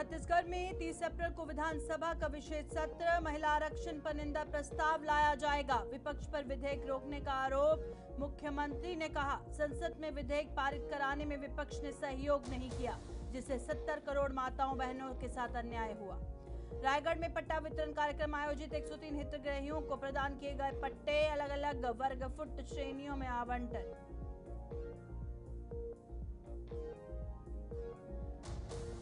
छत्तीसगढ़ में 30 अप्रैल को विधानसभा का विशेष सत्र, महिला आरक्षण पर निंदा प्रस्ताव लाया जाएगा। विपक्ष पर विधेयक रोकने का आरोप। मुख्यमंत्री ने कहा, संसद में विधेयक पारित कराने में विपक्ष ने सहयोग नहीं किया, जिससे 70 करोड़ माताओं बहनों के साथ अन्याय हुआ। रायगढ़ में पट्टा वितरण कार्यक्रम आयोजित, 103 हितग्राहियों को प्रदान किए गए पट्टे, अलग अलग वर्ग फुट श्रेणियों में आवंटन।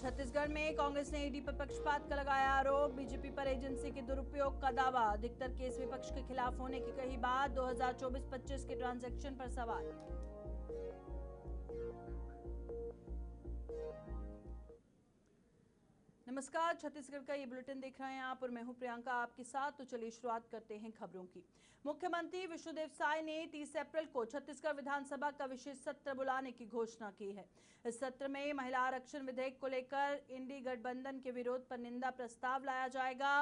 छत्तीसगढ़ में कांग्रेस ने ईडी पर पक्षपात का लगाया आरोप। बीजेपी पर एजेंसी के दुरुपयोग का दावा। अधिकतर केस विपक्ष के खिलाफ होने की कही बात। 2024-25 के ट्रांजैक्शन पर सवाल। नमस्कार, छत्तीसगढ़ का ये बुलेटिन देख रहे हैं आप और मैं हूं प्रियंका आपके साथ। तो चलिए शुरुआत करते हैं खबरों की। मुख्यमंत्री विष्णुदेव साय ने 30 अप्रैल को छत्तीसगढ़ विधानसभा का विशेष सत्र बुलाने की घोषणा की है। इस सत्र में महिला आरक्षण विधेयक को लेकर इंडी गठबंधन के विरोध पर निंदा प्रस्ताव लाया जाएगा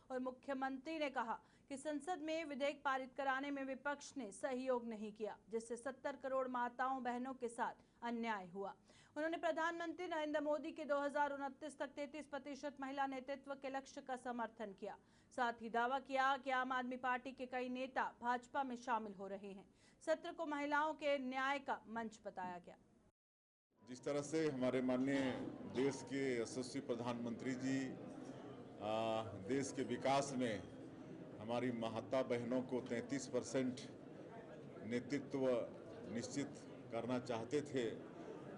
और मुख्यमंत्री ने कहा कि संसद में विधेयक पारित कराने में विपक्ष ने सहयोग नहीं किया, जिससे 70 करोड़ माताओं बहनों के साथ अन्याय हुआ। उन्होंने प्रधानमंत्री नरेंद्र मोदी के 2029 तक 33% महिला नेतृत्व के लक्ष्य का समर्थन किया। साथ ही दावा किया कि आम आदमी पार्टी के कई नेता भाजपा में शामिल हो रहे हैं। सत्र को महिलाओं के न्याय का मंच बताया गया। जिस तरह से हमारे माननीय देश के यशस्वी प्रधानमंत्री जी देश के विकास में हमारी माता बहनों को 33% नेतृत्व निश्चित करना चाहते थे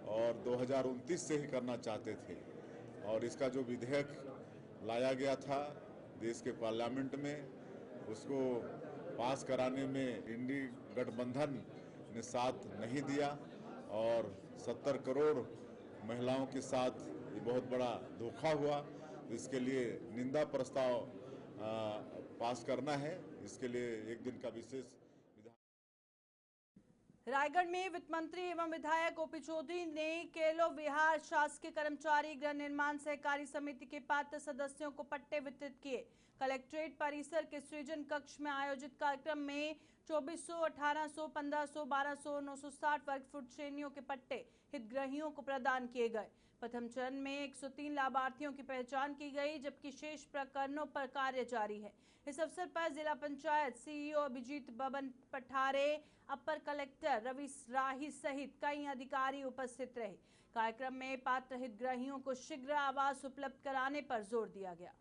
और 2029 से ही करना चाहते थे, और इसका जो विधेयक लाया गया था देश के पार्लियामेंट में, उसको पास कराने में इंडी गठबंधन ने साथ नहीं दिया और 70 करोड़ महिलाओं के साथ ये बहुत बड़ा धोखा हुआ। तो इसके लिए निंदा प्रस्ताव पास करना है। इसके लिए एक दिन का विशेष रायगढ़ में वित्त मंत्री एवं विधायक ओपी चौधरी ने केलो विहार शासकीय कर्मचारी गृह निर्माण सहकारी समिति के पात्र सदस्यों को पट्टे वितरित किए। कलेक्ट्रेट परिसर के सृजन कक्ष में आयोजित कार्यक्रम में 2400, 1800, 1500, 1200, 960 वर्ग फुट श्रेणियों के पट्टे हितग्राहियों को प्रदान किए गए। प्रथम चरण में 103 लाभार्थियों की पहचान की गई, जबकि शेष प्रकरणों पर कार्य जारी है। इस अवसर पर जिला पंचायत सीईओ अभिजीत बबन पठारे, अपर कलेक्टर रवि राही सहित कई अधिकारी उपस्थित रहे। कार्यक्रम में पात्र हितग्राहियों को शीघ्र आवास उपलब्ध कराने पर जोर दिया गया।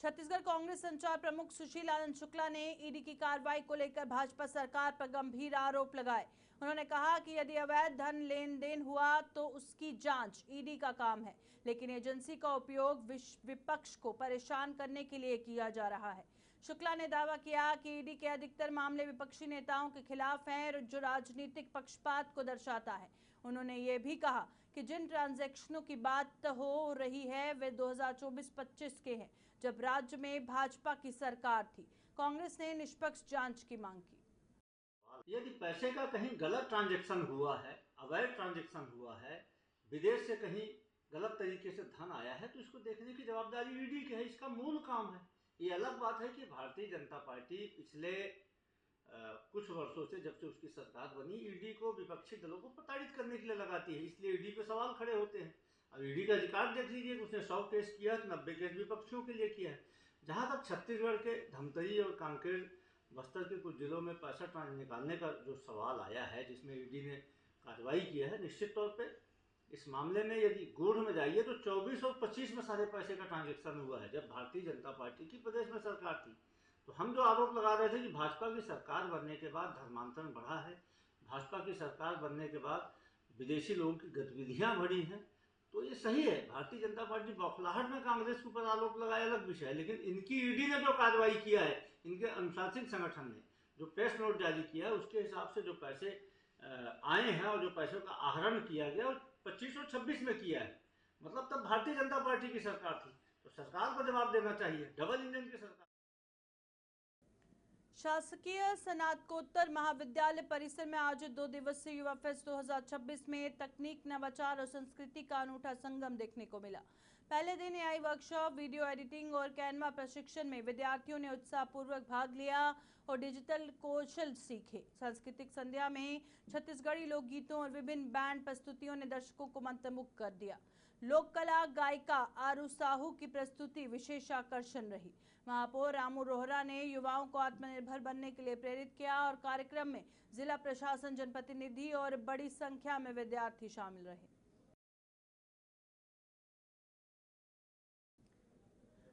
छत्तीसगढ़ कांग्रेस संचार प्रमुख सुशील आनंद शुक्ला ने ईडी की कार्रवाई को लेकर भाजपा सरकार पर गंभीर आरोप लगाए। उन्होंने कहा कि यदि अवैध धन लेन देन हुआ तो उसकी जांच ईडी का काम है, लेकिन एजेंसी का उपयोग विपक्ष को परेशान करने के लिए किया जा रहा है। शुक्ला ने दावा किया कि ईडी के अधिकतर मामले विपक्षी नेताओं के खिलाफ हैं, जो राजनीतिक पक्षपात को दर्शाता है। उन्होंने ये भी कहा कि जिन ट्रांजैक्शनों की बात हो रही है वे 2024-25 के हैं, जब राज्य में भाजपा की सरकार थी। कांग्रेस ने निष्पक्ष जांच की मांग की। यदि पैसे का कहीं गलत ट्रांजैक्शन हुआ है, अवैध ट्रांजैक्शन हुआ है, विदेश से कहीं गलत तरीके से धन आया है, तो इसको देखने की जवाबदारी ईडी की है। इसका मूल काम है। ये अलग बात है कि भारतीय जनता पार्टी पिछले कुछ वर्षों से, जब से उसकी सरकार बनी, ईडी को विपक्षी दलों को प्रताड़ित करने के लिए लगाती है। इसलिए ईडी पे सवाल खड़े होते हैं। अब ईडी का रिकॉर्ड देख लीजिए, उसने 100 केस किया तो 90 केस विपक्षियों के लिए किया है। जहाँ तक छत्तीसगढ़ के धमतरी और कांकेर बस्तर के कुछ जिलों में पैसा निकालने का जो सवाल आया है, जिसमें ईडी ने कार्रवाई किया है, निश्चित तौर पर इस मामले में यदि गूढ़ में जाइए तो 24 और 25 में सारे पैसे का ट्रांजैक्शन हुआ है, जब भारतीय जनता पार्टी की प्रदेश में सरकार थी। तो हम जो आरोप लगा रहे थे कि भाजपा की सरकार बनने के बाद धर्मांतरण बढ़ा है, भाजपा की सरकार बनने के बाद विदेशी लोगों की गतिविधियां बढ़ी हैं, तो ये सही है। भारतीय जनता पार्टी बौखलाहट में कांग्रेस के ऊपर आरोप लगाया अलग विषय है, लेकिन इनकी ईडी ने जो कार्रवाई किया है, इनके अनुशासित संगठन ने जो प्रेस नोट जारी किया है, उसके हिसाब से जो पैसे आए हैं और जो पैसों का आहरण किया गया, 25 और 26 में किया है। मतलब तब भारतीय जनता पार्टी की सरकार थी, तो सरकार को जवाब देना चाहिए। डबल इंजन की सरकार। शासकीय स्नातकोत्तर महाविद्यालय परिसर में आयोजित 2 दिवसीय युवा फेस्ट 2026 में तकनीक, नवाचार और संस्कृति का अनूठा संगम देखने को मिला। पहले दिन एआई वर्कशॉप, वीडियो एडिटिंग और कैनवा प्रशिक्षण में विद्यार्थियों ने उत्साहपूर्वक भाग लिया और डिजिटल कौशल सीखे। सांस्कृतिक संध्या में छत्तीसगढ़ी लोकगीतों और विभिन्न बैंड प्रस्तुतियों ने दर्शकों को मंत्रमुग्ध कर दिया। लोक कला गायिका आरू साहू की प्रस्तुति विशेष आकर्षण रही। महापौर रामू रोहरा ने युवाओं को आत्मनिर्भर बनने के लिए प्रेरित किया और कार्यक्रम में जिला प्रशासन, जनप्रतिनिधि और बड़ी संख्या में विद्यार्थी शामिल रहे।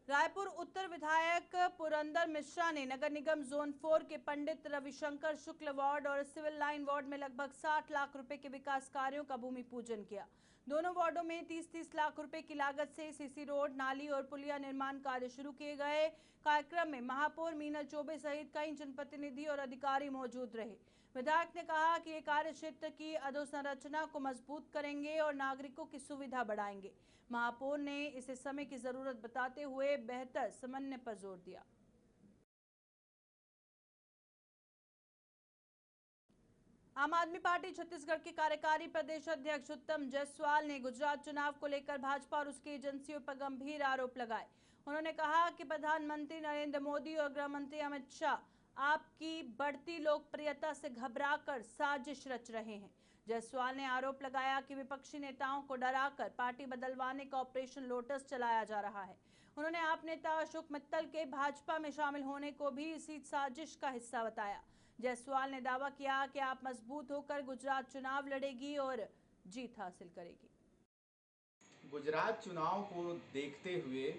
रायपुर उत्तर विधायक पुरंदर मिश्रा ने नगर निगम जोन 4 के पंडित रविशंकर शुक्ल वार्ड और सिविल लाइन वार्ड में लगभग 60 लाख रुपए के विकास कार्यों का भूमि पूजन किया। दोनों वार्डों में 30-30 लाख रुपए की लागत से सीसी रोड, नाली और पुलिया निर्माण कार्य शुरू किए गए। कार्यक्रम में महापौर मीना चौबे सहित कई जनप्रतिनिधि और अधिकारी मौजूद रहे। विधायक ने कहा कि ये कार्य क्षेत्र की अधोसंरचना को मजबूत करेंगे और नागरिकों की सुविधा बढ़ाएंगे। महापौर ने इसे समय की जरूरत बताते हुए बेहतर समन्वय पर जोर दिया। आम आदमी पार्टी छत्तीसगढ़ के कार्यकारी प्रदेश अध्यक्ष उत्तम जायसवाल ने गुजरात चुनाव को लेकर भाजपा और उसकी एजेंसियों पर गंभीर आरोप लगाए। उन्होंने कहा कि प्रधानमंत्री नरेंद्र मोदी और गृह मंत्री अमित शाह आपकी बढ़ती लोकप्रियता से घबराकर साजिश रच रहे हैं। जायसवाल ने आरोप लगाया कि विपक्षी नेताओं को डराकर पार्टी बदलवाने का ऑपरेशन लोटस चलाया जा रहा है। उन्होंने आप नेता अशोक मित्तल के भाजपा में शामिल होने को भी इसी साजिश का हिस्सा बताया। जायसवाल ने दावा किया कि आप मजबूत होकर गुजरात चुनाव लड़ेगी और जीत हासिल करेगी। गुजरात चुनाव को देखते हुए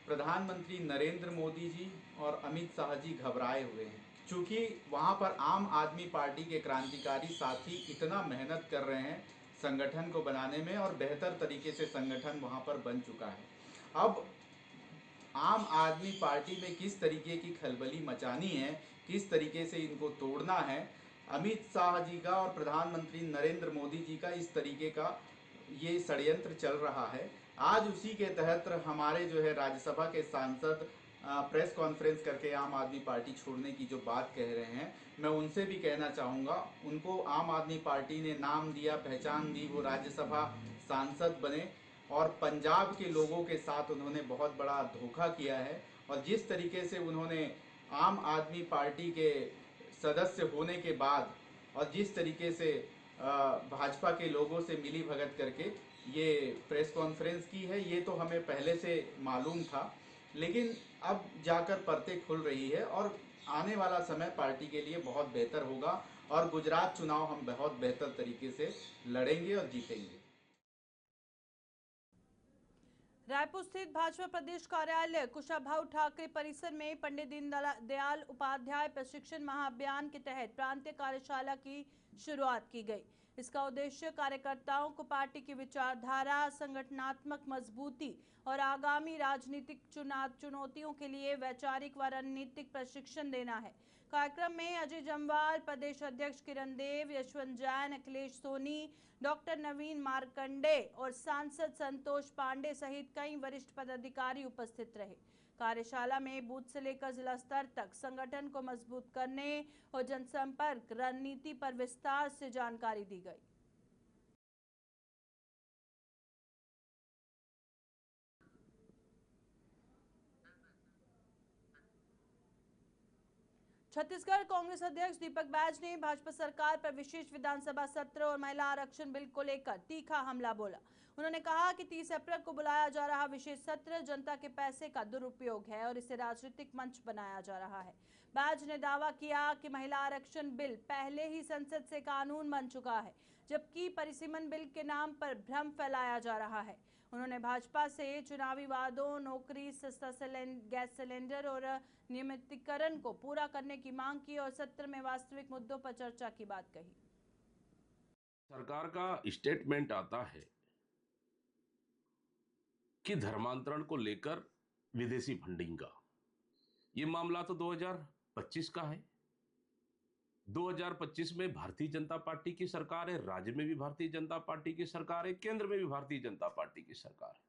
प्रधानमंत्री नरेंद्र मोदी जी और अमित शाह जी घबराए हुए हैं, क्योंकि वहां पर आम आदमी पार्टी के क्रांतिकारी साथी इतना मेहनत कर रहे हैं संगठन को बनाने में और बेहतर तरीके से संगठन वहां पर बन चुका है। अब आम आदमी पार्टी में किस तरीके की खलबली मचानी है, किस तरीके से इनको तोड़ना है, अमित शाह जी का और प्रधानमंत्री नरेंद्र मोदी जी का इस तरीके का ये षड्यंत्र चल रहा है। आज उसी के तहत हमारे जो है राज्यसभा के सांसद प्रेस कॉन्फ्रेंस करके आम आदमी पार्टी छोड़ने की जो बात कह रहे हैं, मैं उनसे भी कहना चाहूँगा, उनको आम आदमी पार्टी ने नाम दिया, पहचान दी, वो राज्यसभा सांसद बने और पंजाब के लोगों के साथ उन्होंने बहुत बड़ा धोखा किया है। और जिस तरीके से उन्होंने आम आदमी पार्टी के सदस्य होने के बाद और जिस तरीके से भाजपा के लोगों से मिली भगत करके ये प्रेस कॉन्फ्रेंस की है, ये तो हमें पहले से मालूम था, लेकिन अब जाकर परतें खुल रही है और आने वाला समय पार्टी के लिए बहुत बेहतर होगा और गुजरात चुनाव हम बहुत बेहतर तरीके से लड़ेंगे और जीतेंगे। रायपुर स्थित भाजपा प्रदेश कार्यालय कुशाभाऊ ठाकरे परिसर में पंडित दीनदयाल उपाध्याय प्रशिक्षण महाअभियान के तहत प्रांतीय कार्यशाला की शुरुआत की गई। इसका उद्देश्य कार्यकर्ताओं को पार्टी की विचारधारा, संगठनात्मक मजबूती और आगामी राजनीतिक चुनौतियों के लिए वैचारिक व रणनीतिक प्रशिक्षण देना है। कार्यक्रम में अजय जम्वाल, प्रदेश अध्यक्ष किरण देव, यशवंत जैन, अखिलेश सोनी, डॉक्टर नवीन मार्कंडे और सांसद संतोष पांडे सहित कई वरिष्ठ पदाधिकारी उपस्थित रहे। कार्यशाला में बूथ से लेकर जिला स्तर तक संगठन को मजबूत करने और जनसंपर्क रणनीति पर विस्तार से जानकारी दी गई। छत्तीसगढ़ कांग्रेस अध्यक्ष दीपक बैज ने भाजपा सरकार पर विशेष विधानसभा सत्र और महिला आरक्षण बिल को लेकर तीखा हमला बोला। उन्होंने कहा कि 30 अप्रैल को बुलाया जा रहा विशेष सत्र जनता के पैसे का दुरुपयोग है और इसे राजनीतिक मंच बनाया जा रहा है। बैज ने दावा किया कि महिला आरक्षण बिल पहले ही संसद से कानून बन चुका है, जबकि परिसीमन बिल के नाम पर भ्रम फैलाया जा रहा है। उन्होंने भाजपा से चुनावी वादों, नौकरी, सस्ता गैस सिलेंडर और नियमितीकरण को पूरा करने की मांग की और सत्र में वास्तविक मुद्दों पर चर्चा की बात कही। सरकार का स्टेटमेंट आता है कि धर्मांतरण को लेकर विदेशी फंडिंग का ये मामला तो 2025 का है। 2025 में भारतीय जनता पार्टी की सरकार है, राज्य में भी भारतीय जनता पार्टी की सरकार है, केंद्र में भी भारतीय जनता पार्टी की सरकार है।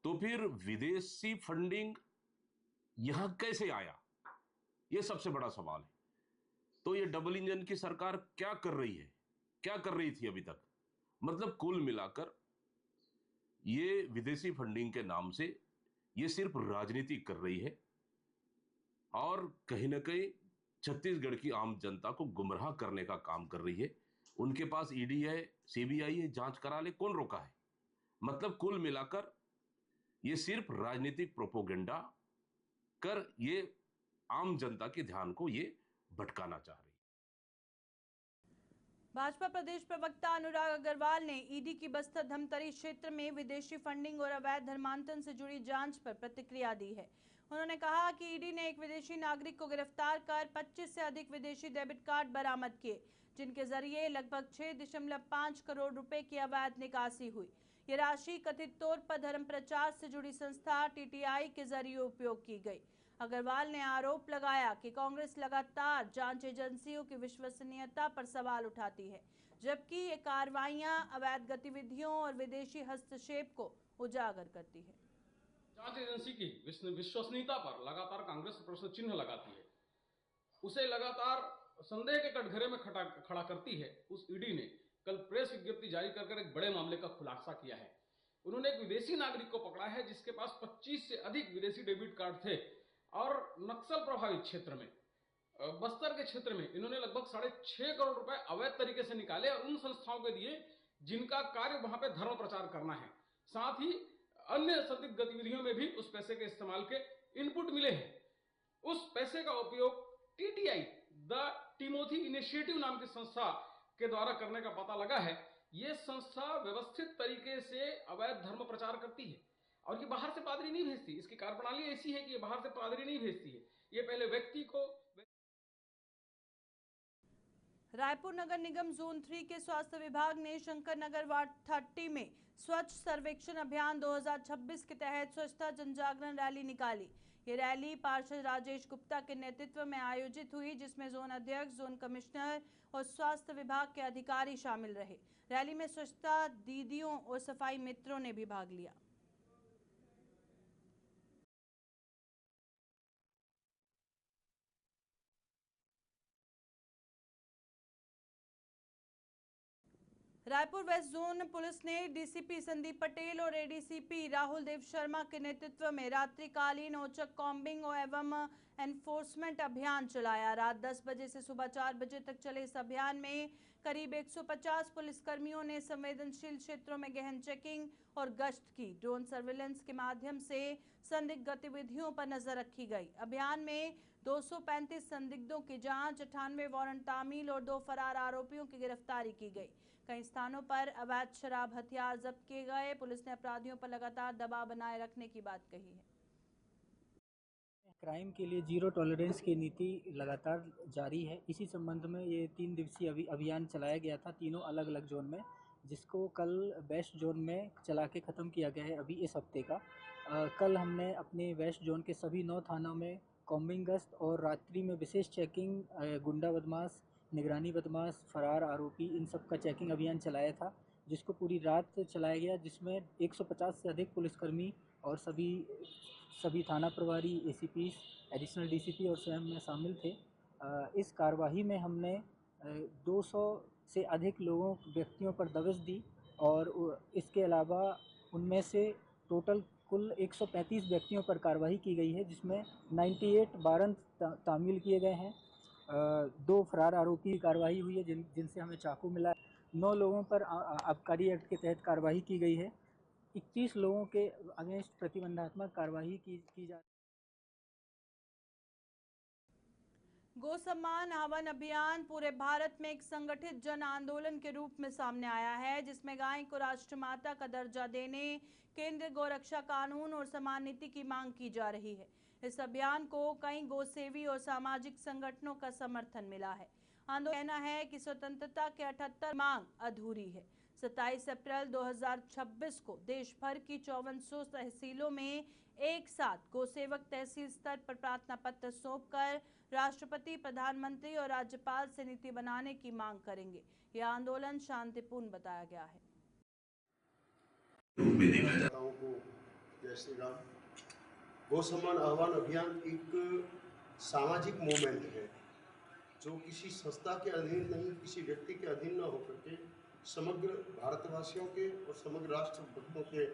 तो फिर विदेशी फंडिंग यहां कैसे आया, यह सबसे बड़ा सवाल है। तो ये डबल इंजन की सरकार क्या कर रही है, क्या कर रही थी अभी तक? मतलब कुल मिलाकर ये विदेशी फंडिंग के नाम से ये सिर्फ राजनीति कर रही है और कहीं ना कहीं छत्तीसगढ़ की आम जनता को गुमराह करने का काम कर रही है। उनके पास ईडी है, सीबीआई है, जांच करा ले, कौन रोका है? मतलब कुल मिलाकर ये सिर्फ राजनीतिक प्रोपोगेंडा कर ये आम जनता के ध्यान को ये भटकाना चाह रही है। भाजपा प्रदेश प्रवक्ता अनुराग अग्रवाल ने ईडी की बस्तर धमतरी क्षेत्र में विदेशी फंडिंग और अवैध धर्मांतरण से जुड़ी जांच पर प्रतिक्रिया दी है। उन्होंने कहा कि ईडी ने एक विदेशी नागरिक को गिरफ्तार कर 25 से अधिक विदेशी डेबिट कार्ड बरामद किए, जिनके जरिए लगभग 6.5 करोड़ रुपए की अवैध निकासी हुई। ये राशि कथित तौर पर धर्म प्रचार से जुड़ी संस्था टीटीआई के जरिए उपयोग की गई। अग्रवाल ने आरोप लगाया कि कांग्रेस लगातार जांच एजेंसियों की विश्वसनीयता पर सवाल उठाती है, जबकि ये कार्रवाइयां अवैध गतिविधियों और विदेशी हस्तक्षेप को उजागर करती है। जांच एजेंसी की विश्वसनीयता पर लगातार कांग्रेस प्रश्न चिन्ह लगाती है, उसे लगातार संदेह के कटघरे में खड़ा करती है। उस ईडी ने कल प्रेस विज्ञप्ति जारी कर एक बड़े मामले का खुलासा किया है। उन्होंने एक विदेशी नागरिक को पकड़ा है जिसके पास 25 से अधिक विदेशी डेबिट कार्ड थे और नक्सल प्रभावित क्षेत्र में, बस्तर के क्षेत्र में इन्होंने लगभग 6.5 करोड़ रुपए अवैध तरीके से निकाले और उन संस्थाओं के दिए जिनका कार्य वहां पे धर्म प्रचार करना है। साथ ही अन्य संदिग्ध गतिविधियों में भी उस पैसे के इस्तेमाल के इनपुट मिले हैं। उस पैसे का उपयोग टीटीआई द टिमोथी इनिशिएटिव नाम की संस्था के द्वारा करने का पता लगा है। ये संस्था व्यवस्थित तरीके से अवैध धर्म प्रचार करती है और ये बाहर से पादरी नहीं भेजती। इसकी कार्यप्रणाली ऐसी है कि ये बाहर से पादरी नहीं भेजती है, ये पहले व्यक्ति को। रायपुर नगर निगम जोन 3 के स्वास्थ्य विभाग ने शंकर नगर वार्ड 30 में स्वच्छ सर्वेक्षण अभियान 2026 के तहत स्वच्छता जनजागरण रैली निकाली। ये रैली पार्षद राजेश गुप्ता के नेतृत्व में आयोजित हुई, जिसमें जोन अध्यक्ष, जोन कमिश्नर और स्वास्थ्य विभाग के अधिकारी शामिल रहे। रैली में स्वच्छता दीदियों और सफाई मित्रों ने भी भाग लिया। रायपुर वेस्ट जोन पुलिस ने डीसीपी संदीप पटेल और एडीसीपी राहुल देव शर्मा के नेतृत्व में रात्रिकालीन औचक कॉम्बिंग एवं एनफोर्समेंट अभियान चलाया। रात 10 बजे से सुबह 4 बजे तक चले इस अभियान में करीब 150 पुलिसकर्मियों ने संवेदनशील क्षेत्रों में गहन चेकिंग और गश्त की। ड्रोन सर्विलांस के माध्यम से संदिग्ध गतिविधियों पर नजर रखी गई। अभियान में 235 संदिग्धों की जांच, 98 वारंट तामील और 2 फरार आरोपियों की गिरफ्तारी की गई। कई स्थानों पर अवैध शराब, हथियार जब्त किए गए। पुलिस ने अपराधियों पर लगातार दबाव बनाए रखने की बात कही है। क्राइम के लिए जीरो टॉलरेंस की नीति लगातार जारी है। इसी संबंध में ये 3 दिवसीय अभियान चलाया गया था तीनों अलग अलग जोन में, जिसको कल वेस्ट जोन में चला के ख़त्म किया गया है अभी इस हफ्ते का। कल हमने अपने वेस्ट जोन के सभी 9 थानों में कॉम्बिंग गश्त और रात्रि में विशेष चेकिंग, गुंडा बदमाश, निगरानी बदमाश, फरार आरोपी, इन सब का चेकिंग अभियान चलाया था, जिसको पूरी रात चलाया गया, जिसमें 150 से अधिक पुलिसकर्मी और सभी थाना प्रभारी, एसीपी, एडिशनल डीसीपी और स्वयं में शामिल थे। इस कार्यवाही में हमने 200 से अधिक व्यक्तियों पर दबिश दी और इसके अलावा उनमें से टोटल कुल 135 व्यक्तियों पर कार्रवाई की गई है, जिसमें 98 वारंट तामील किए गए हैं। 2 फरार आरोपी की कार्रवाई हुई है जिनसे हमें चाकू मिला। 9 लोगों पर आबकारी एक्ट के तहत कार्रवाई की गई है। 21 लोगों के अगेंस्ट प्रतिबंधात्मक कार्रवाई की जा रही है। गो सम्मान हवन अभियान पूरे भारत में एक संगठित जन आंदोलन के रूप में सामने आया है, जिसमें गाय को राष्ट्रमाता का दर्जा देने, केंद्रीय गौरक्षा कानून और समान नीति की मांग की जा रही है। इस अभियान को कई गौसेवी और सामाजिक संगठनों का समर्थन मिला है। आंदोलन का कहना है कि स्वतंत्रता के 78 मांग अधूरी है। 27 अप्रैल 2026 को देश भर की 5400 तहसीलों में एक साथ गौसेवक तहसील स्तर पर प्रार्थना पत्र सौंपकर राष्ट्रपति, प्रधानमंत्री और राज्यपाल से नीति बनाने की मांग करेंगे। यह आंदोलन शांतिपूर्ण बताया गया है। जय श्री राम। गौ सम्मान आह्वान अभियान एक सामाजिक मूवमेंट है जो किसी संस्था के अधीन नहीं, किसी व्यक्ति के अधीन न होकर के समग्र भारतवासियों के और समग्र राष्ट्र भक्तों के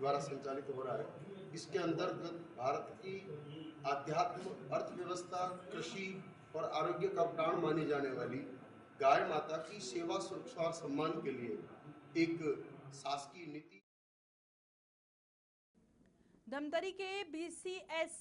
द्वारा संचालित हो रहा है। इसके अंतर्गत भारत की आध्यात्म, अर्थव्यवस्था, कृषि और आरोग्य का प्राण मानी जाने वाली गाय माता की सेवा, सुरक्षा और सम्मान के लिए एक शासकीय नीति। धमतरी के BCS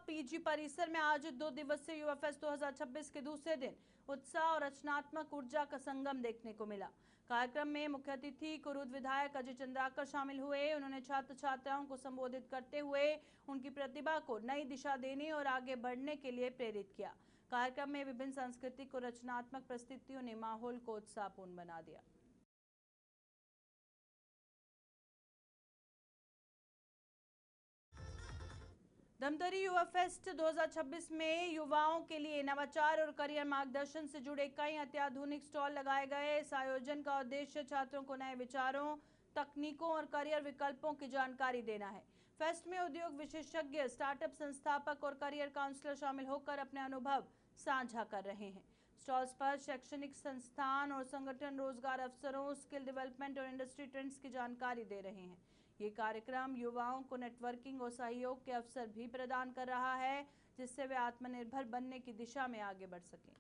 PG परिसर में आज 2 दिवसीय युवा फेस्ट 2026 के दूसरे दिन उत्साह और रचनात्मक ऊर्जा का संगम देखने को मिला। कार्यक्रम में मुख्य अतिथि कुरुद विधायक अजय चंद्राकर शामिल हुए। उन्होंने छात्र छात्राओं को संबोधित करते हुए उनकी प्रतिभा को नई दिशा देने और आगे बढ़ने के लिए प्रेरित किया। कार्यक्रम में विभिन्न सांस्कृतिक और रचनात्मक प्रस्तुतियों ने माहौल को उत्साहपूर्ण बना दिया। धमतरी युवा फेस्ट 2026 में युवाओं के लिए नवाचार और करियर मार्गदर्शन से जुड़े कई अत्याधुनिक स्टॉल लगाए गए। इस आयोजन का उद्देश्य छात्रों को नए विचारों, तकनीकों और करियर विकल्पों की जानकारी देना है। फेस्ट में उद्योग विशेषज्ञ, स्टार्टअप संस्थापक और करियर काउंसलर शामिल होकर अपने अनुभव साझा कर रहे हैं। स्टॉल्स पर शैक्षणिक संस्थान और संगठन रोजगार अवसरों, स्किल डेवलपमेंट और इंडस्ट्री ट्रेंड्स की जानकारी दे रहे हैं। ये कार्यक्रम युवाओं को नेटवर्किंग और सहयोग के अवसर भी प्रदान कर रहा है, जिससे वे आत्मनिर्भर बनने की दिशा में आगे बढ़ सकें।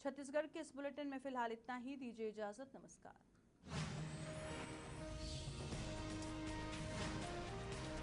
छत्तीसगढ़ के इस बुलेटिन में फिलहाल इतना ही। दीजिए इजाजत। नमस्कार।